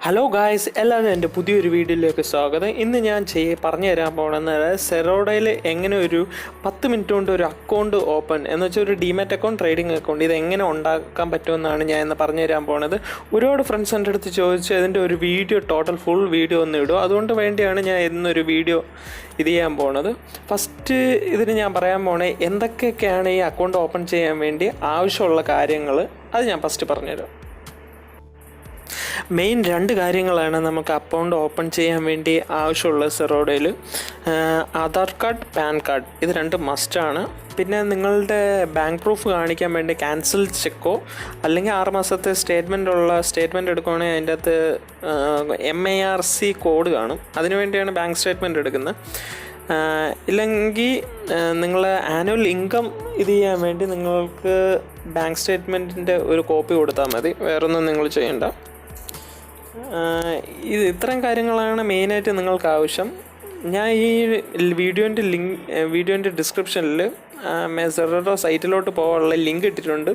Hello guys, എല്ലാവരും എൻ്റെ പുതിയൊരു വീഡിയോയിലേക്ക് സ്വാഗതം. ഇന്ന് ഞാൻ പറഞ്ഞു തരാൻ പോകുന്നത് സെറോഡയിൽ എങ്ങനെ ഒരു 10 മിനിറ്റ് കൊണ്ട് ഒരു അക്കൗണ്ട് ഓപ്പൺ എന്ന് വെച്ചാൽ ഒരു ഡിമാറ്റ് അക്കൗണ്ട്, ട്രേഡിംഗ് അക്കൗണ്ട് ഇത് എങ്ങനെ ഉണ്ടാക്കാൻ പറ്റുമെന്നാണ് ഞാൻ ഇന്ന് പറഞ്ഞു തരാൻ പോകുന്നത്. ഒരുപാട് ഫ്രണ്ട്സ് എൻ്റെ അടുത്ത് ചോദിച്ചു ഇതിൻ്റെ ഒരു വീഡിയോ ഫുൾ വീഡിയോ ഒന്ന് ഇടും. അതുകൊണ്ട് വേണ്ടിയാണ് ഞാൻ ഇന്നൊരു വീഡിയോ ഇത് ചെയ്യാൻ പോകുന്നത്. ഫസ്റ്റ് ഇതിന് ഞാൻ പറയാൻ പോണേ എന്തൊക്കെയൊക്കെയാണ് ഈ അക്കൗണ്ട് ഓപ്പൺ ചെയ്യാൻ വേണ്ടി ആവശ്യമുള്ള കാര്യങ്ങൾ, അത് ഞാൻ ഫസ്റ്റ് പറഞ്ഞുതരാം. മെയിൻ 2 കാര്യങ്ങളാണ് നമുക്ക് അക്കൗണ്ട് ഓപ്പൺ ചെയ്യാൻ വേണ്ടി ആവശ്യമുള്ളത് സെറോഡയിൽ. ആധാർ കാർഡ്, പാൻ കാർഡ്, ഇത് 2 മസ്റ്റാണ്. പിന്നെ നിങ്ങളുടെ ബാങ്ക് പ്രൂഫ് കാണിക്കാൻ വേണ്ടി ക്യാൻസൽ ചെക്കോ അല്ലെങ്കിൽ 6 മാസത്തെ സ്റ്റേറ്റ്മെൻറ്റ് എടുക്കുകയാണെങ്കിൽ അതിൻ്റെ അകത്ത് MARC കോഡ് കാണും. അതിനുവേണ്ടിയാണ് ബാങ്ക് സ്റ്റേറ്റ്മെൻറ്റ് എടുക്കുന്നത്. ഇല്ലെങ്കിൽ നിങ്ങളെ ആനുവൽ ഇൻകം ഇത് ചെയ്യാൻ വേണ്ടി നിങ്ങൾക്ക് ബാങ്ക് സ്റ്റേറ്റ്മെൻറ്റിൻ്റെ ഒരു കോപ്പി കൊടുത്താൽ മതി, വേറൊന്നും നിങ്ങൾ ചെയ്യണ്ട. ഇത്രയും കാര്യങ്ങളാണ് മെയിനായിട്ട് നിങ്ങൾക്ക് ആവശ്യം. ഞാൻ ഈ വീഡിയോൻ്റെ ഡിസ്ക്രിപ്ഷനിൽ സെറോഡ സൈറ്റിലോട്ട് പോകാനുള്ള ലിങ്ക് ഇട്ടിട്ടുണ്ട്.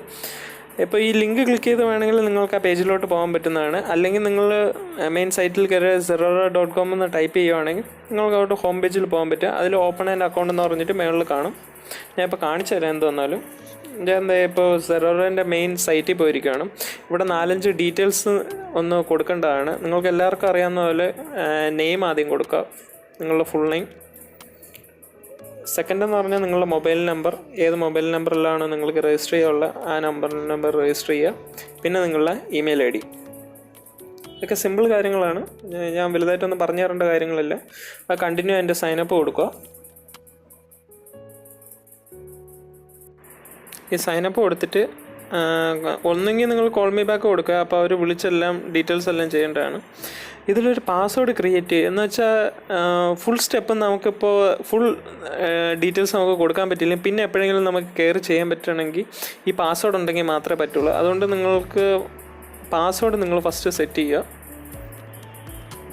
ഇപ്പോൾ ഈ ലിങ്ക് ക്ലിക്ക് ചെയ്ത് വേണമെങ്കിൽ നിങ്ങൾക്ക് ആ പേജിലോട്ട് പോകാൻ പറ്റുന്നതാണ്. അല്ലെങ്കിൽ നിങ്ങൾ മെയിൻ സൈറ്റിൽ കയറി zerodha.com എന്ന് ടൈപ്പ് ചെയ്യുകയാണെങ്കിൽ നിങ്ങൾക്ക് അവിടെ ഹോം പേജിൽ പോകാൻ പറ്റും. അതിൽ ഓപ്പൺ ആൻഡ് അക്കൗണ്ട് എന്ന് പറഞ്ഞിട്ട് മുകളിൽ കാണും. ഞാൻ ഇപ്പോൾ കാണിച്ചു തരാം എന്തെന്നാലും. ഞാൻ ഇപ്പോൾ സെറോഡേൻ്റെ മെയിൻ സൈറ്റിൽ പോയിരിക്കുകയാണ്. ഇവിടെ 4-5 ഡീറ്റെയിൽസ് ഒന്ന് കൊടുക്കേണ്ടതാണ്. നിങ്ങൾക്ക് എല്ലാവർക്കും അറിയാവുന്ന പോലെ നെയിം ആദ്യം കൊടുക്കുക, നിങ്ങളുടെ ഫുൾ നെയിം. സെക്കൻഡ് എന്ന് പറഞ്ഞാൽ നിങ്ങളുടെ മൊബൈൽ നമ്പർ, ഏത് മൊബൈൽ നമ്പറിലാണ് നിങ്ങൾക്ക് രജിസ്റ്റർ ചെയ്യാനുള്ള ആ നമ്പർ രജിസ്റ്റർ ചെയ്യുക. പിന്നെ നിങ്ങളുടെ ഇമെയിൽ ID. ഇതൊക്കെ സിമ്പിൾ കാര്യങ്ങളാണ്, ഞാൻ വലുതായിട്ടൊന്നും പറഞ്ഞു തരേണ്ട കാര്യങ്ങളില്ല. അത് കണ്ടിന്യൂ അതിൻ്റെ സൈനപ്പ് കൊടുക്കുക. ഈ സൈനപ്പ് കൊടുത്തിട്ട് ഒന്നെങ്കിൽ നിങ്ങൾ കോൾ മീ ബാക്ക് കൊടുക്കുക, അപ്പോൾ അവർ വിളിച്ചെല്ലാം ഡീറ്റെയിൽസ് എല്ലാം ചെയ്യേണ്ടതാണ്. ഇതിലൊരു പാസ്വേഡ് ക്രിയേറ്റ് ചെയ്യുക എന്ന് വെച്ചാൽ ഫുൾ സ്റ്റെപ്പ് നമുക്കിപ്പോൾ ഫുൾ ഡീറ്റെയിൽസ് നമുക്ക് കൊടുക്കാൻ പറ്റില്ല. പിന്നെ എപ്പോഴെങ്കിലും നമുക്ക് കെയർ ചെയ്യാൻ പറ്റണമെങ്കിൽ ഈ പാസ്വേഡ് ഉണ്ടെങ്കിൽ മാത്രമേ പറ്റുള്ളൂ. അതുകൊണ്ട് നിങ്ങൾക്ക് പാസ്വേഡ് നിങ്ങൾ ഫസ്റ്റ് സെറ്റ് ചെയ്യുക.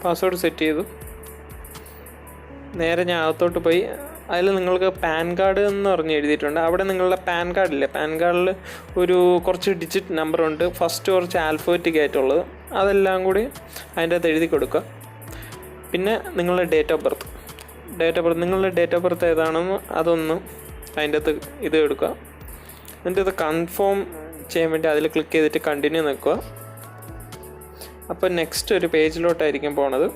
പാസ്വേഡ് സെറ്റ് ചെയ്തു നേരെ ഞാൻ അകത്തോട്ട് പോയി. അതിൽ നിങ്ങൾക്ക് പാൻ കാർഡ് എന്ന് പറഞ്ഞ് എഴുതിയിട്ടുണ്ട്. അവിടെ നിങ്ങളുടെ പാൻ കാർഡില്ലേ, പാൻ കാർഡിൽ കുറച്ച് ഡിജിറ്റ് നമ്പറുണ്ട്. ഫസ്റ്റ് കുറച്ച് ആൽഫബറ്റിക് ആയിട്ടുള്ളത്, അതെല്ലാം കൂടി അതിൻ്റെ അകത്ത് എഴുതി കൊടുക്കുക. പിന്നെ നിങ്ങളുടെ ഡേറ്റ് ഓഫ് ബർത്ത് നിങ്ങളുടെ ഡേറ്റ് ഓഫ് ബർത്ത് ഏതാണെന്ന് അതൊന്ന് അതിൻ്റെ അകത്ത് ഇത് എടുക്കുക. എന്നിട്ട് ഇത് കൺഫേം ചെയ്യാൻ വേണ്ടി അതിൽ ക്ലിക്ക് ചെയ്തിട്ട് കണ്ടിന്യൂ നിൽക്കുക. അപ്പോൾ നെക്സ്റ്റ് ഒരു പേജിലോട്ടായിരിക്കും പോണത്.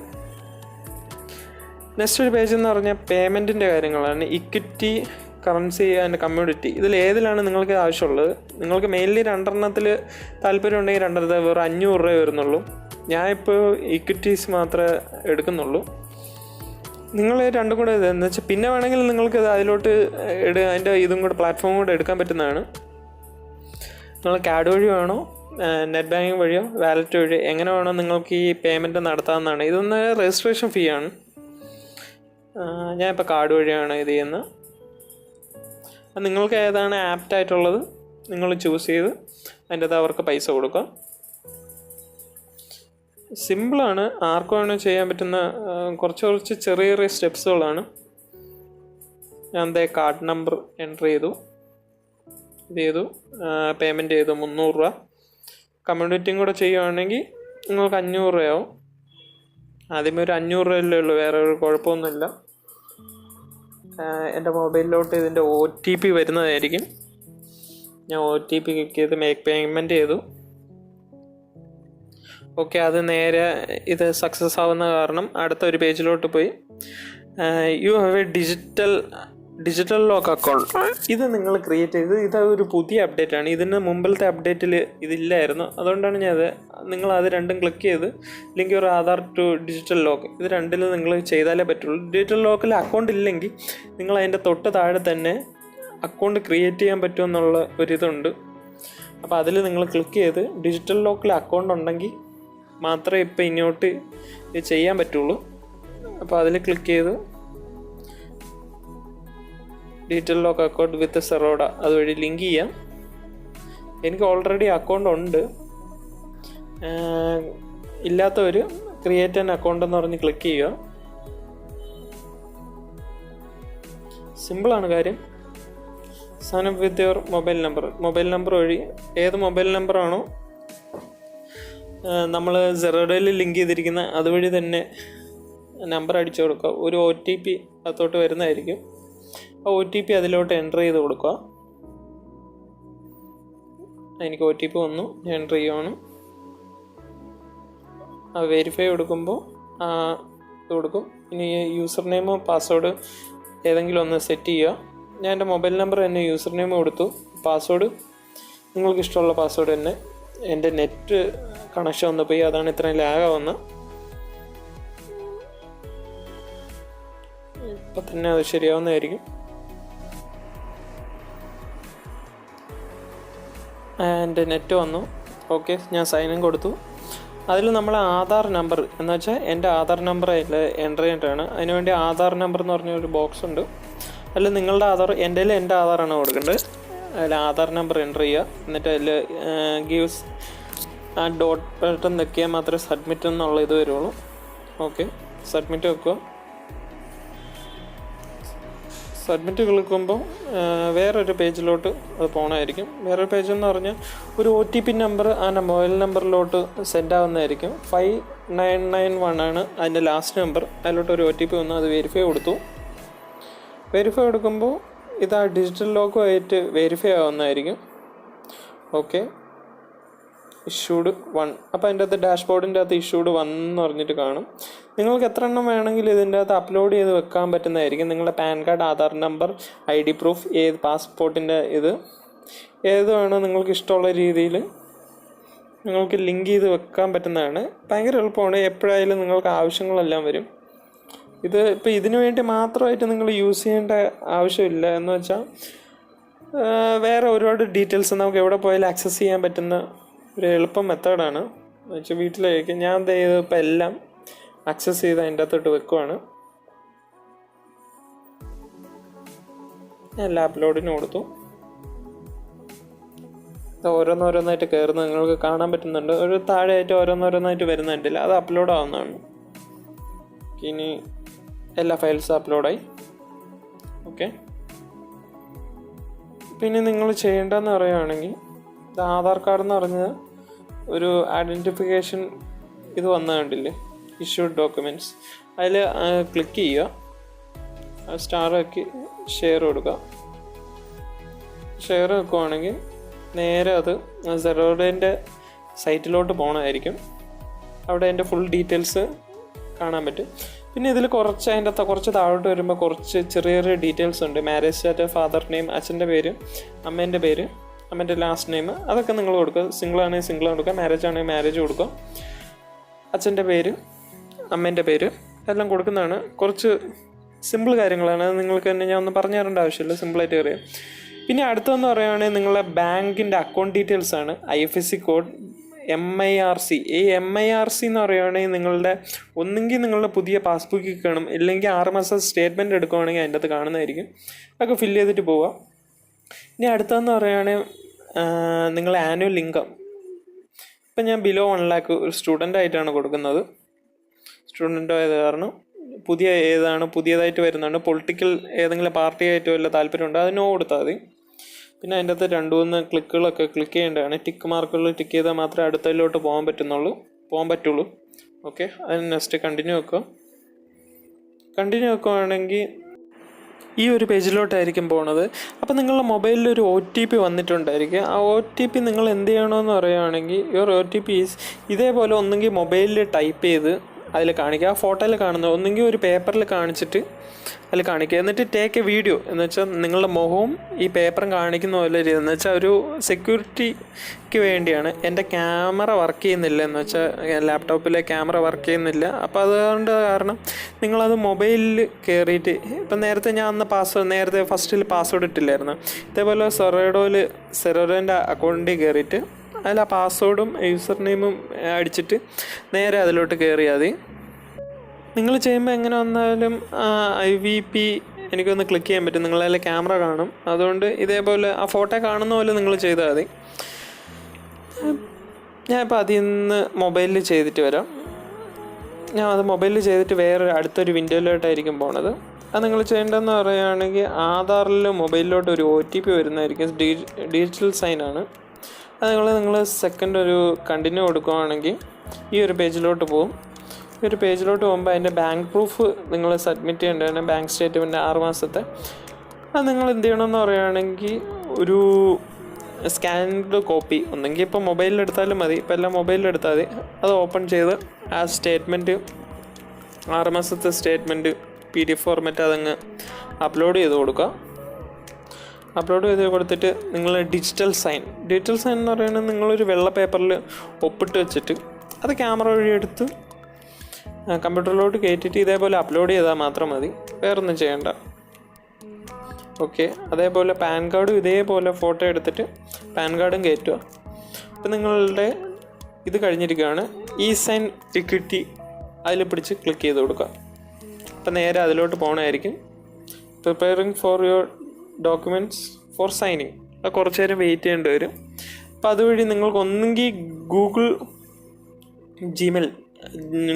നെക്സ്റ്റ് ഒരു പേജ് എന്ന് പറഞ്ഞാൽ പേയ്മെൻറ്റിൻ്റെ കാര്യങ്ങളാണ്. ഇക്വിറ്റി, കറൻസി ആൻഡ് കമ്മ്യൂണിറ്റി, ഇതിൽ ഏതിലാണ് നിങ്ങൾക്ക് ആവശ്യമുള്ളത്. നിങ്ങൾക്ക് മെയിൻലി 2 താല്പര്യം ഉണ്ടെങ്കിൽ 2 വെറും 500 രൂപ വരുന്നുള്ളൂ. ഞാനിപ്പോൾ ഇക്വിറ്റീസ് മാത്രമേ എടുക്കുന്നുള്ളൂ. നിങ്ങൾ 2 കൂടെ എന്ന് വെച്ചാൽ പിന്നെ വേണമെങ്കിൽ നിങ്ങൾക്ക് അതിലോട്ട് അതിൻ്റെ ഇതും കൂടെ പ്ലാറ്റ്ഫോം കൂടെ എടുക്കാൻ പറ്റുന്നതാണ്. നിങ്ങൾ കാർഡ് വഴി വേണോ, നെറ്റ് ബാങ്കിങ് വഴിയോ, വാലറ്റ് വഴിയോ, എങ്ങനെ വേണോ നിങ്ങൾക്ക് ഈ പേയ്മെൻറ്റ് നടത്താവുന്നതാണ്. ഇതൊന്ന് രജിസ്ട്രേഷൻ ഫീ ആണ്. ഞാനിപ്പോൾ കാർഡ് വഴിയാണ് ഇത് ചെയ്യുന്നത്. നിങ്ങൾക്ക് ഏതാണ് ആപ്റ്റായിട്ടുള്ളത് നിങ്ങൾ ചൂസ് ചെയ്ത് അതിൻ്റെ അത് അവർക്ക് പൈസ കൊടുക്കുക. സിമ്പിളാണ്, ആർക്കും വേണോ ചെയ്യാൻ പറ്റുന്ന കുറച്ച് ചെറിയ സ്റ്റെപ്സുകളാണ്. ഞാൻ കാർഡ് നമ്പർ എൻ്റർ ചെയ്തു, പേയ്മെൻറ്റ് ചെയ്തു 300 രൂപ. കമ്മ്യൂണിറ്റിയും കൂടെ ചെയ്യുകയാണെങ്കിൽ നിങ്ങൾക്ക് 500 രൂപയാവും. ആദ്യമേ ഒരു 500 രൂപയല്ലേ ഉള്ളൂ, വേറെ ഒരു കുഴപ്പമൊന്നുമില്ല. എൻ്റെ മൊബൈലിലോട്ട് ഇതിൻ്റെ OTP വരുന്നതായിരിക്കും. ഞാൻ OTP ക്ലിക്ക് ചെയ്ത് മേക്ക് പേയ്മെൻറ്റ് ചെയ്തു. ഓക്കെ, അത് നേരെ ഇത് സക്സസ് ആവുന്ന കാരണം അടുത്ത ഒരു പേജിലോട്ട് പോയി you have A digital lock account. ഇത് നിങ്ങൾ ക്രിയേറ്റ് ചെയ്ത്, ഇതൊരു പുതിയ അപ്ഡേറ്റ് ആണ്. ഇതിന് മുമ്പിലത്തെ അപ്ഡേറ്റിൽ ഇതില്ലായിരുന്നു. അതുകൊണ്ടാണ് നിങ്ങൾ അത് 2 ക്ലിക്ക് ചെയ്ത് ഇല്ലെങ്കിൽ ഒരു ആധാർ ടു ഡിജിറ്റൽ ലോക്ക്, ഇത് 2 നിങ്ങൾ ചെയ്താലേ പറ്റുള്ളൂ. ഡിജിറ്റൽ ലോക്കിൽ അക്കൗണ്ട് ഇല്ലെങ്കിൽ നിങ്ങൾ അതിൻ്റെ തൊട്ട് താഴെ തന്നെ അക്കൗണ്ട് ക്രിയേറ്റ് ചെയ്യാൻ പറ്റുമെന്നുള്ള ഒരിതുണ്ട്. അപ്പോൾ അതിൽ നിങ്ങൾ ക്ലിക്ക് ചെയ്ത് ഡിജിറ്റൽ ലോക്കിൽ അക്കൗണ്ട് ഉണ്ടെങ്കിൽ മാത്രമേ ഇപ്പോൾ ഇങ്ങോട്ട് ഇത് ചെയ്യാൻ പറ്റുള്ളൂ. അപ്പോൾ അതിൽ ക്ലിക്ക് ചെയ്ത് ഡിജിറ്റൽ ലോക്ക് അക്കൗണ്ട് വിത്ത് സെറോഡ അതുവഴി ലിങ്ക് ചെയ്യാം. എനിക്ക് ഓൾറെഡി അക്കൗണ്ട് ഉണ്ട്. ഇല്ലാത്തവർ ക്രിയേറ്റ് ആൻ അക്കൗണ്ട് എന്ന് പറഞ്ഞ് ക്ലിക്ക് ചെയ്യുക. സിമ്പിളാണ് കാര്യം. Sign up with your mobile number വഴി ഏത് മൊബൈൽ നമ്പറാണോ നമ്മൾ സെറോഡയിൽ ലിങ്ക് ചെയ്തിരിക്കുന്ന അതുവഴി തന്നെ നമ്പർ അടിച്ചു കൊടുക്കുക. ഒരു OTP അതോട്ട് വരുന്നതായിരിക്കും. ആ OTP അതിലോട്ട് എൻ്റർ ചെയ്ത് കൊടുക്കുക. എനിക്ക് OTP വന്നു, ഞാൻ എൻ്റർ ചെയ്യുവാണ്. വെരിഫൈ കൊടുക്കുമ്പോൾ ഇത് കൊടുക്കും. ഇനി യൂസർ നെയിമോ പാസ്വേഡ് ഏതെങ്കിലും ഒന്ന് സെറ്റ് ചെയ്യുക. ഞാൻ എൻ്റെ മൊബൈൽ നമ്പർ തന്നെ യൂസർ നെയിം കൊടുത്തു. പാസ്വേഡ് നിങ്ങൾക്ക് ഇഷ്ടമുള്ള പാസ്വേഡ് തന്നെ. എൻ്റെ നെറ്റ് കണക്ഷൻ ഒന്ന് പോയി, അതാണ് ഇത്രയും ലാഗാവുന്നത്. ഇപ്പം തന്നെ അത് ശരിയാവുന്നതായിരിക്കും. എൻ്റെ നെറ്റ് വന്നു. ഓക്കെ, ഞാൻ സൈൻ ഇൻ കൊടുത്തു. അതിൽ നമ്മൾ ആധാർ നമ്പർ എന്ന് വെച്ചാൽ എൻ്റെ ആധാർ നമ്പർ അതിൽ എൻ്റർ ചെയ്യേണ്ടതാണ്. അതിനുവേണ്ടി ആധാർ നമ്പർ എന്ന് പറഞ്ഞൊരു ബോക്സ് ഉണ്ട്. അതിൽ നിങ്ങളുടെ ആധാർ, എൻ്റെ ആധാറാണ് കൊടുക്കേണ്ടത്. അതിൽ ആധാർ നമ്പർ എൻ്റർ ചെയ്യുക. എന്നിട്ട് അതിൽ ഗീവ്സ് ആ ഡോട്ട് ബട്ടൺ വെക്കിയാൽ മാത്രമേ സബ്മിറ്റ് എന്നുള്ള ഇത് വരുള്ളൂ. ഓക്കെ, സബ്മിറ്റ് വെക്കുക. സബ്മിറ്റ് ക്ലിക്കുമ്പോൾ വേറൊരു പേജിലോട്ട് അത് പോകണമായിരിക്കും. വേറൊരു പേജ് എന്ന് പറഞ്ഞാൽ ഒരു OTP നമ്പർ ആ മൊബൈൽ നമ്പറിലോട്ട് സെൻഡ് ആവുന്നതായിരിക്കും. 5991 ആണ് അതിൻ്റെ ലാസ്റ്റ് നമ്പർ. അതിലോട്ട് ഒരു OTP വന്നു. അത് വെരിഫൈ കൊടുത്തു. വെരിഫൈ കൊടുക്കുമ്പോൾ ഇത് ആ ഡിജിറ്റൽ ലോക്കുമായിട്ട് വെരിഫൈ ആവുന്നതായിരിക്കും. Okay, issued 1. അപ്പോൾ അതിൻ്റെ അകത്ത് ഡാഷ്ബോർഡിൻ്റെ അകത്ത് ഇഷ്യൂഡ് 1 എന്ന് പറഞ്ഞിട്ട് കാണും. നിങ്ങൾക്ക് എത്ര എണ്ണം വേണമെങ്കിലും ഇതിൻ്റെ അകത്ത് അപ്ലോഡ് ചെയ്ത് വെക്കാൻ പറ്റുന്നതായിരിക്കും. നിങ്ങളുടെ pan card, Aadhaar number, ID proof, ഏത് പാസ്പോർട്ടിൻ്റെ ഇത് ഏത് വേണോ നിങ്ങൾക്ക് ഇഷ്ടമുള്ള രീതിയിൽ നിങ്ങൾക്ക് ലിങ്ക് ചെയ്ത് വെക്കാൻ പറ്റുന്നതാണ്. ഭയങ്കര എളുപ്പമാണ്. എപ്പോഴായാലും നിങ്ങൾക്ക് ആവശ്യങ്ങളെല്ലാം വരും. ഇത് ഇപ്പോൾ ഇതിനു വേണ്ടി മാത്രമായിട്ട് നിങ്ങൾ യൂസ് ചെയ്യേണ്ട ആവശ്യമില്ല. എന്ന് വെച്ചാൽ വേറെ ഒരുപാട് ഡീറ്റെയിൽസ് നമുക്ക് എവിടെ പോയാലും ആക്സസ് ചെയ്യാൻ പറ്റുന്ന ഒരു എളുപ്പം മെത്തേഡാണ്. എന്ന് വെച്ചാൽ വീട്ടിലേക്ക് ഞാൻ ഇപ്പോൾ എല്ലാം ആക്സസ് ചെയ്ത് അതിൻ്റെ അകത്തോട്ട് വെക്കുവാണ്. എല്ലാ അപ്ലോഡിനും കൊടുത്തു. ഓരോന്നോരോന്നായിട്ട് കയറുന്നത് നിങ്ങൾക്ക് കാണാൻ പറ്റുന്നുണ്ട്. ഒരു താഴെയായിട്ട് ഓരോന്നോരോന്നായിട്ട് വരുന്നുണ്ടല്ല, അത് അപ്ലോഡ് ആവുന്നതാണ്. ഇനി എല്ലാ ഫയൽസും അപ്ലോഡായി. ഓക്കെ, പിന്നെ നിങ്ങൾ ചെയ്യേണ്ടതെന്ന് പറയുകയാണെങ്കിൽ ഇത് ആധാർ കാർഡ് എന്ന് പറഞ്ഞത് ഒരു ഐഡൻറ്റിഫിക്കേഷൻ ഇത് വന്ന കണ്ടില്ലേ, ഇഷ്യൂഡ് ഡോക്യുമെൻറ്റ്സ്. അതിൽ ക്ലിക്ക് ചെയ്യുക. സ്റ്റാറാക്കി ഷെയർ കൊടുക്കുക. ഷെയർ വെക്കുവാണെങ്കിൽ നേരെ അത് സെറോഡേൻ്റെ സൈറ്റിലോട്ട് പോകണമായിരിക്കും. അവിടെ അതിൻ്റെ ഫുൾ ഡീറ്റെയിൽസ് കാണാൻ പറ്റും. പിന്നെ ഇതിൽ കുറച്ച് താഴോട്ട് വരുമ്പോൾ കുറച്ച് ചെറിയ ചെറിയ ഡീറ്റെയിൽസ് ഉണ്ട്. മാരേജ് സ്റ്റാറ്റസ്, ഫാദർ നെയിം, അച്ഛൻ്റെ പേര്, അമ്മേൻ്റെ പേര്, അമ്മേൻ്റെ ലാസ്റ്റ് നെയിം, അതൊക്കെ നിങ്ങൾ കൊടുക്കുക. സിംഗിൾ ആണെങ്കിൽ സിംഗിൾ കൊടുക്കുക, മാരേജ് ആണെങ്കിൽ മാരേജ് കൊടുക്കുക. അച്ഛൻ്റെ പേര്, അമ്മേൻ്റെ പേര് എല്ലാം കൊടുക്കുന്നതാണ്. കുറച്ച് സിമ്പിൾ കാര്യങ്ങളാണ്. അത് നിങ്ങൾക്ക് തന്നെ ഞാൻ ഒന്നും പറഞ്ഞു തരേണ്ട ആവശ്യമില്ല, സിമ്പിളായിട്ട് അറിയാം. പിന്നെ അടുത്തതെന്ന് പറയുകയാണെങ്കിൽ നിങ്ങളുടെ ബാങ്കിൻ്റെ അക്കൗണ്ട് ഡീറ്റെയിൽസ് ആണ്. IFSC code, MIRC. ഈ MIRC എന്ന് പറയുകയാണെങ്കിൽ നിങ്ങളുടെ ഒന്നെങ്കിൽ നിങ്ങളുടെ പുതിയ പാസ്ബുക്കിൽ കാണും, ഇല്ലെങ്കിൽ 6 മാസം സ്റ്റേറ്റ്മെൻറ്റ് എടുക്കുകയാണെങ്കിൽ അതിൻ്റെ അകത്ത് കാണുന്നതായിരിക്കും. അതൊക്കെ ഫില്ല് ചെയ്തിട്ട് പോവുക. ഇനി അടുത്തതെന്ന് പറയുകയാണെങ്കിൽ നിങ്ങളുടെ ആനുവൽ ഇൻകം. ഇപ്പം ഞാൻ ബിലോ 1 lakh ഒരു സ്റ്റുഡൻ്റായിട്ടാണ് കൊടുക്കുന്നത്. സ്റ്റുഡൻ്റ് ആയത് കാരണം പുതിയതായിട്ട് വരുന്നതാണ്. പൊളിറ്റിക്കൽ ഏതെങ്കിലും പാർട്ടിയായിട്ടോ വല്ല താല്പര്യമുണ്ടോ അത് നോ കൊടുത്താൽ മതി. പിന്നെ അതിൻ്റെ അകത്ത് 2-3 ക്ലിക്കുകളൊക്കെ ക്ലിക്ക് ചെയ്യേണ്ടതാണ്. ടിക്ക് മാർക്കുകൾ ടിക്ക് ചെയ്താൽ മാത്രമേ അടുത്തതിലോട്ട് പോകാൻ പറ്റുള്ളൂ. ഓക്കെ, അതിന് നെക്സ്റ്റ് കണ്ടിന്യൂ വെക്കുകയാണെങ്കിൽ ഈ ഒരു പേജിലോട്ടായിരിക്കും പോണത്. അപ്പോൾ നിങ്ങളുടെ മൊബൈലിൽ ഒരു OTP വന്നിട്ടുണ്ടായിരിക്കും. ആ OTP നിങ്ങൾ എന്ത് ചെയ്യണമെന്ന് പറയുകയാണെങ്കിൽ യുവർ OTP ഇതേപോലെ ഒന്നെങ്കിൽ മൊബൈലിൽ ടൈപ്പ് ചെയ്ത് അതിൽ കാണിക്കുക. ആ ഫോട്ടോയിൽ കാണുന്നത് ഒന്നെങ്കിൽ ഒരു പേപ്പറിൽ കാണിച്ചിട്ട് അതിൽ കാണിക്കുക. എന്നിട്ട് ടേക്ക് എ വീഡിയോ എന്ന് വെച്ചാൽ നിങ്ങളുടെ മുഖവും ഈ പേപ്പറും കാണിക്കുന്ന പോലെ എന്ന് വെച്ചാൽ ഒരു സെക്യൂരിറ്റിക്ക് വേണ്ടിയാണ്. എൻ്റെ ക്യാമറ വർക്ക് ചെയ്യുന്നില്ല, എന്ന് വെച്ചാൽ ലാപ്ടോപ്പിലെ ക്യാമറ വർക്ക് ചെയ്യുന്നില്ല. അപ്പോൾ അതുകൊണ്ട് കാരണം നിങ്ങളത് മൊബൈലിൽ കയറിയിട്ട് ഇപ്പം നേരത്തെ ഞാൻ നേരത്തെ ഫസ്റ്റിൽ പാസ്വേഡ് ഇട്ടില്ലായിരുന്നു. ഇതേപോലെ സെറോഡോൻ്റെ അക്കൗണ്ടിൽ കയറിയിട്ട് അതിൽ ആ പാസ്വേഡും യൂസർ നെയിമും അടിച്ചിട്ട് നേരെ അതിലോട്ട് കയറിയാൽ മതി. നിങ്ങൾ ചെയ്യുമ്പോൾ എങ്ങനെ വന്നാലും IVP എനിക്കൊന്ന് ക്ലിക്ക് ചെയ്യാൻ പറ്റും. നിങ്ങളതിൽ ക്യാമറ കാണും. അതുകൊണ്ട് ഇതേപോലെ ആ ഫോട്ടോ കാണുന്ന പോലെ നിങ്ങൾ ചെയ്താൽ മതി. ഞാനിപ്പോൾ അതിൽ നിന്ന് മൊബൈലിൽ ചെയ്തിട്ട് വരാം. ഞാൻ അത് മൊബൈലിൽ ചെയ്തിട്ട് അടുത്തൊരു വിൻഡോയിലോട്ടായിരിക്കും പോണത്. അത് നിങ്ങൾ ചെയ്യേണ്ടതെന്ന് പറയുകയാണെങ്കിൽ ആധാറിൽ മൊബൈലിലോട്ട് ഒരു OTP വരുന്നതായിരിക്കും. ഡിജിറ്റൽ സൈനാണ്. അത് നിങ്ങൾ സെക്കൻഡ് ഒരു കണ്ടിന്യൂ കൊടുക്കുകയാണെങ്കിൽ ഈ ഒരു പേജിലോട്ട് പോകും. ഈ ഒരു പേജിലോട്ട് പോകുമ്പോൾ അതിൻ്റെ ബാങ്ക് പ്രൂഫ് നിങ്ങൾ സബ്മിറ്റ് ചെയ്യേണ്ടതാണ്. ബാങ്ക് സ്റ്റേറ്റ്മെൻറ്റ് 6 മാസത്തെ. അത് നിങ്ങൾ എന്ത് ചെയ്യണമെന്ന് പറയുകയാണെങ്കിൽ ഒരു സ്കാൻഡ് കോപ്പി ഒന്നെങ്കിൽ ഇപ്പോൾ മൊബൈലിലെടുത്താലും മതി. ഇപ്പോൾ എല്ലാം മൊബൈലിലെടുത്താൽ മതി. അത് ഓപ്പൺ ചെയ്ത് ആ സ്റ്റേറ്റ്മെൻറ്റ് 6 മാസത്തെ സ്റ്റേറ്റ്മെൻറ്റ് PDF ഫോർമാറ്റ് അതങ്ങ് അപ്ലോഡ് ചെയ്ത് കൊടുക്കുക. അപ്ലോഡ് ചെയ്ത് കൊടുത്തിട്ട് നിങ്ങൾ ഡിജിറ്റൽ സൈൻ എന്ന് പറയുന്നത് നിങ്ങളൊരു വെള്ള പേപ്പറിൽ ഒപ്പിട്ട് വെച്ചിട്ട് അത് ക്യാമറ വഴി എടുത്ത് കമ്പ്യൂട്ടറിലോട്ട് കയറ്റിയിട്ട് ഇതേപോലെ അപ്ലോഡ് ചെയ്താൽ മാത്രം മതി. വേറൊന്നും ചെയ്യേണ്ട. ഓക്കെ. അതേപോലെ പാൻ കാർഡും ഇതേപോലെ ഫോട്ടോ എടുത്തിട്ട് പാൻ കാർഡും കയറ്റുക. അപ്പോൾ നിങ്ങളുടെ ഇത് കഴിഞ്ഞിരിക്കുകയാണ്. ഈ സൈൻ ഇക്വിറ്റി അതിൽ പിടിച്ച് ക്ലിക്ക് ചെയ്ത് കൊടുക്കുക. അപ്പോൾ നേരെ അതിലോട്ട് പോകണമായിരിക്കും. Preparing for your documents for signing. അത് കുറച്ച് നേരം വെയിറ്റ് ചെയ്യേണ്ടി വരും. അപ്പോൾ അതുവഴി നിങ്ങൾക്ക് ഒന്നെങ്കിൽ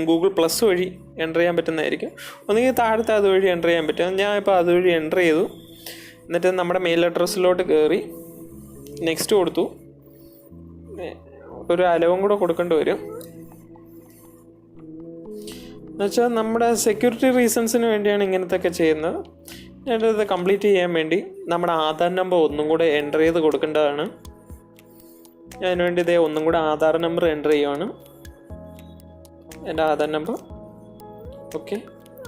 ഗൂഗിൾ പ്ലസ് വഴി എൻ്റർ ചെയ്യാൻ പറ്റുന്നതായിരിക്കും. ഒന്നുകിൽ താഴത്തെ അതുവഴി എൻ്റർ ചെയ്യാൻ പറ്റും. ഞാൻ ഇപ്പോൾ അതുവഴി എൻ്റർ ചെയ്തു. എന്നിട്ട് നമ്മുടെ മെയിൽ അഡ്രസ്സിലോട്ട് കയറി നെക്സ്റ്റ് കൊടുത്തു. ഒരു അലവും കൂടെ കൊടുക്കേണ്ടി വരും. എന്നുവെച്ചാൽ നമ്മുടെ സെക്യൂരിറ്റി റീസൺസിന് വേണ്ടിയാണ് ഇങ്ങനത്തെയൊക്കെ ചെയ്യുന്നത്. ഞാനത് കംപ്ലീറ്റ് ചെയ്യാൻ വേണ്ടി നമ്മുടെ ആധാർ നമ്പർ ഒന്നും കൂടെ എൻ്റർ ചെയ്ത് കൊടുക്കേണ്ടതാണ്. അതിനുവേണ്ടി ഇതേ ഒന്നും കൂടെ ആധാർ നമ്പർ എൻ്റർ ചെയ്യുവാണ്. എൻ്റെ ആധാർ നമ്പർ. ഓക്കെ.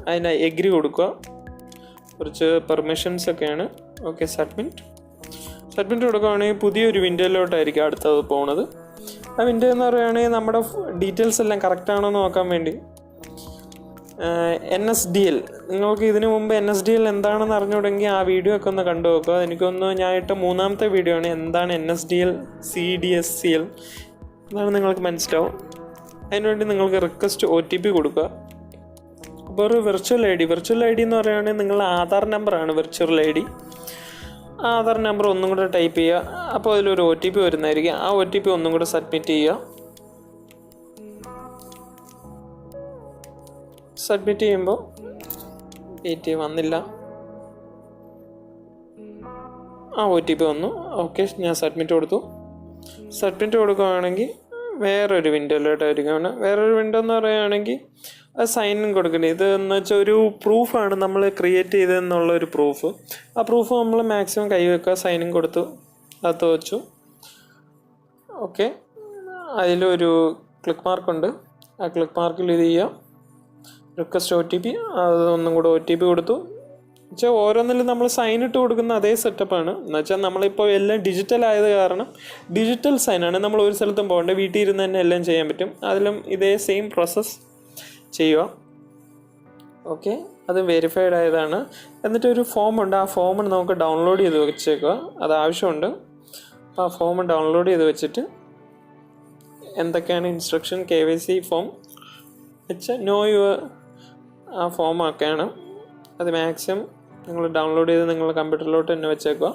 അതിന് എഗ്രി കൊടുക്കുക. കുറച്ച് പെർമിഷൻസ് ഒക്കെയാണ്. ഓക്കെ. സബ്മിറ്റ് കൊടുക്കുകയാണെങ്കിൽ പുതിയൊരു വിൻഡോയിലോട്ടായിരിക്കും അടുത്തത് പോകുന്നത്. ആ വിൻഡോ എന്ന് പറയുകയാണെങ്കിൽ നമ്മുടെ ഡീറ്റെയിൽസ് എല്ലാം കറക്റ്റാണോ എന്ന് നോക്കാൻ വേണ്ടി NSDL. നിങ്ങൾക്ക് ഇതിനു മുമ്പ് NSDL എന്താണെന്ന് അറിഞ്ഞുകൂടെങ്കിൽ ആ വീഡിയോ ഒക്കെ ഒന്ന് കണ്ടു നോക്കുക. എനിക്കൊന്ന് ഞാൻ ഇട്ട 3ാമത്തെ വീഡിയോ ആണ് എന്താണ് NSDL CDSCL എന്നാണ് നിങ്ങൾക്ക് മനസ്സിലാവും. അതിനുവേണ്ടി നിങ്ങൾക്ക് റിക്വസ്റ്റ് OTP കൊടുക്കുക. അപ്പോൾ ഒരു വിർച്വൽ ഐ ഡി എന്ന് പറയുകയാണെങ്കിൽ നിങ്ങളുടെ ആധാർ നമ്പറാണ് വിർച്വൽ ഐ ഡി. ആ ആധാർ നമ്പർ ഒന്നും കൂടെ ടൈപ്പ് ചെയ്യുക. അപ്പോൾ അതിലൊരു OTP വരുന്നതായിരിക്കും. ആ OTP ഒന്നും കൂടെ സബ്മിറ്റ് ചെയ്യുക. സബ്മിറ്റ് ചെയ്യുമ്പോൾ വന്നില്ല. ആ OTP വന്നു. ഓക്കെ. ഞാൻ സബ്മിറ്റ് കൊടുക്കുകയാണെങ്കിൽ വേറൊരു വിൻഡോയിലോട്ടായിരിക്കും. വേറൊരു വിൻഡോ എന്ന് പറയുകയാണെങ്കിൽ അത് സൈനും കൊടുക്കണ്ടേ. ഇത് എന്ന് വെച്ചാൽ ഒരു പ്രൂഫാണ് നമ്മൾ ക്രിയേറ്റ് ചെയ്തതെന്നുള്ളൊരു പ്രൂഫ്. ആ പ്രൂഫ് നമ്മൾ മാക്സിമം കൈവെക്കുക. സൈനും കൊടുത്തു അത് വെച്ചു. ഓക്കെ. അതിലൊരു ക്ലിക്ക് മാർക്കുണ്ട്. ആ ക്ലിക്ക് മാർക്കിൽ ഇത് ചെയ്യുക. Request OTP. അത് ഒന്നും കൂടെ OTP കൊടുത്തു. എന്നുവെച്ചാൽ ഓരോന്നിലും നമ്മൾ സൈൻ ഇട്ട് കൊടുക്കുന്ന അതേ സെറ്റപ്പാണ്. എന്നുവെച്ചാൽ നമ്മളിപ്പോൾ എല്ലാം ഡിജിറ്റൽ ആയത് കാരണം ഡിജിറ്റൽ സൈനാണ്. നമ്മൾ ഒരു സ്ഥലത്തും പോകേണ്ട, വീട്ടിൽ ഇരുന്ന് തന്നെ എല്ലാം ചെയ്യാൻ പറ്റും. അതിലും ഇതേ സെയിം പ്രോസസ്സ് ചെയ്യുക. ഓക്കെ. അത് വെരിഫൈഡ് ആയതാണ്. എന്നിട്ട് ഒരു ഫോമുണ്ട്. ആ ഫോം നമുക്ക് ഡൗൺലോഡ് ചെയ്ത് വെച്ചേക്കുക. അത് ആവശ്യമുണ്ട്. അപ്പോൾ ആ ഫോം ഡൗൺലോഡ് ചെയ്ത് വെച്ചിട്ട് എന്തൊക്കെയാണ് ഇൻസ്ട്രക്ഷൻ KYC ഫോം വെച്ചാൽ നോ യുവർ ആ ഫോമൊക്കെയാണ്. അത് മാക്സിമം നിങ്ങൾ ഡൗൺലോഡ് ചെയ്ത് നിങ്ങളുടെ കമ്പ്യൂട്ടറിലോട്ട് തന്നെ വെച്ചേക്കുക.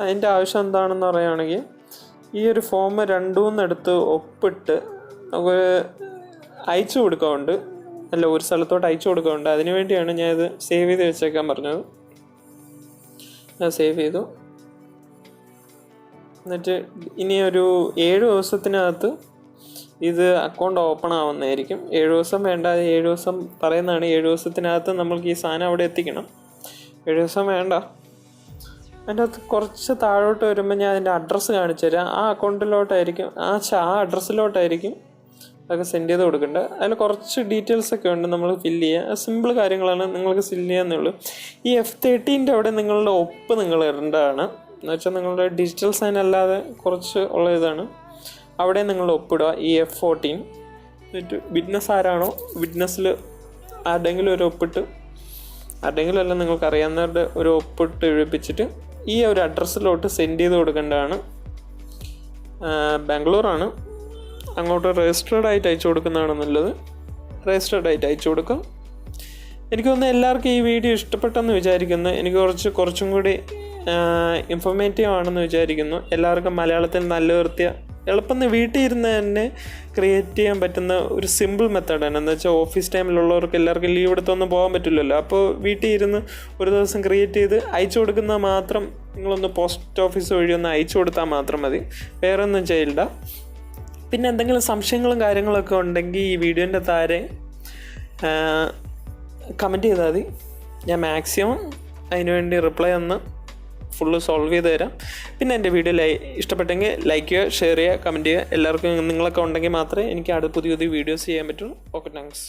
അതിൻ്റെ ആവശ്യം എന്താണെന്ന് പറയുകയാണെങ്കിൽ ഈ ഒരു ഫോം 2-3 എടുത്ത് ഒപ്പിട്ട് നമുക്ക് അയച്ചു കൊടുക്കാറുണ്ട്. ഒരു സ്ഥലത്തോട്ട് അയച്ചു കൊടുക്കാറുണ്ട്. അതിനു വേണ്ടിയാണ് ഞാനിത് സേവ് ചെയ്ത് വെച്ചേക്കാൻ പറഞ്ഞത്. ഞാൻ സേവ് ചെയ്തു. എന്നിട്ട് ഇനി ഒരു 7 ദിവസത്തിനകത്ത് ഇത് അക്കൗണ്ട് ഓപ്പൺ ആവുന്നതായിരിക്കും. 7 ദിവസം വേണ്ട. 7 ദിവസം പറയുന്നതാണ്. 7 ദിവസത്തിനകത്ത് നമ്മൾക്ക് ഈ സാധനം അവിടെ എത്തിക്കണം. 7 ദിവസം വേണ്ട. അതിൻ്റെ അകത്ത് കുറച്ച് താഴോട്ട് വരുമ്പോൾ ഞാൻ അതിൻ്റെ അഡ്രസ്സ് കാണിച്ചു തരാം. ആ അക്കൗണ്ടിലോട്ടായിരിക്കും ആ അഡ്രസ്സിലോട്ടായിരിക്കും അതൊക്കെ സെൻഡ് ചെയ്ത് കൊടുക്കേണ്ടത്. അതിൽ കുറച്ച് ഡീറ്റെയിൽസൊക്കെ ഉണ്ട് നമ്മൾ ഫില്ല് ചെയ്യുക. സിമ്പിൾ കാര്യങ്ങളാണ്. നിങ്ങൾക്ക് ഫില്ല് ചെയ്യാന്നേ ഉള്ളൂ. ഈ F13 അവിടെ നിങ്ങളുടെ ഒപ്പ് നിങ്ങൾ ഇടേണ്ടതാണ്. എന്നുവെച്ചാൽ നിങ്ങളുടെ ഡിജിറ്റൽ സൈൻ അല്ലാതെ കുറച്ച് ഉള്ള ഇതാണ്. അവിടെ നിങ്ങൾ ഒപ്പിടുക. ഈ F14 എന്നിട്ട് വിറ്റ്നസ് ആരാണോ വിറ്റ്നസ്സിൽ ആരുടെങ്കിലും ഒരു ഒപ്പിട്ട്, ആരുടെങ്കിലും അല്ല നിങ്ങൾക്ക് അറിയാവുന്നവരുടെ ഒരു ഒപ്പിട്ട് എഴുതിപ്പിച്ചിട്ട് ഈ ഒരു അഡ്രസ്സിലോട്ട് സെൻഡ് ചെയ്ത് കൊടുക്കേണ്ടതാണ്. ബാംഗ്ലൂരാണ്. അങ്ങോട്ട് രജിസ്റ്റേർഡ് ആയിട്ട് അയച്ചു കൊടുക്കുന്നതാണ് നല്ലത്. രജിസ്റ്റേർഡ് ആയിട്ട് അയച്ചു കൊടുക്കാം. എനിക്ക് തോന്നുന്നു എല്ലാവർക്കും ഈ വീഡിയോ ഇഷ്ടപ്പെട്ടെന്ന് വിചാരിക്കുന്നു. എനിക്ക് കുറച്ചും കൂടി ഇൻഫോർമേറ്റീവ് ആണെന്ന് വിചാരിക്കുന്നു. എല്ലാവർക്കും മലയാളത്തിൽ നല്ല എളുപ്പം വീട്ടിൽ ഇരുന്ന് തന്നെ ക്രിയേറ്റ് ചെയ്യാൻ പറ്റുന്ന ഒരു സിമ്പിൾ മെത്തേഡാണ്. എന്ന് വെച്ചാൽ ഓഫീസ് ടൈമിലുള്ളവർക്ക് എല്ലാവർക്കും ലീവ് എടുത്തൊന്നും പോകാൻ പറ്റില്ലല്ലോ. അപ്പോൾ വീട്ടിൽ ഇരുന്ന് ഒരു ദിവസം ക്രിയേറ്റ് ചെയ്ത് അയച്ചു കൊടുക്കുന്ന മാത്രം നിങ്ങളൊന്ന് പോസ്റ്റ് ഓഫീസ് വഴി ഒന്ന് അയച്ചു കൊടുത്താൽ മാത്രം മതി, വേറെ ഒന്നും ചെയ്യില്ല. പിന്നെ എന്തെങ്കിലും സംശയങ്ങളും കാര്യങ്ങളൊക്കെ ഉണ്ടെങ്കിൽ ഈ വീഡിയോൻ്റെ താഴെ കമൻറ്റ് ചെയ്താൽ മതി. ഞാൻ മാക്സിമം അതിനുവേണ്ടി റിപ്ലൈ ഒന്ന് ഫുള്ള് സോൾവ് ചെയ്ത് തരാം. പിന്നെ എൻ്റെ വീഡിയോ ഇഷ്ടപ്പെട്ടെങ്കിൽ ലൈക്ക് ചെയ്യുക, ഷെയർ ചെയ്യുക, കമൻറ്റ് ചെയ്യുക. എല്ലാവർക്കും നിങ്ങളൊക്കെ ഉണ്ടെങ്കിൽ മാത്രമേ എനിക്ക് അടുത്ത പുതിയ വീഡിയോസ് ചെയ്യാൻ പറ്റുള്ളൂ. Okay, thanks.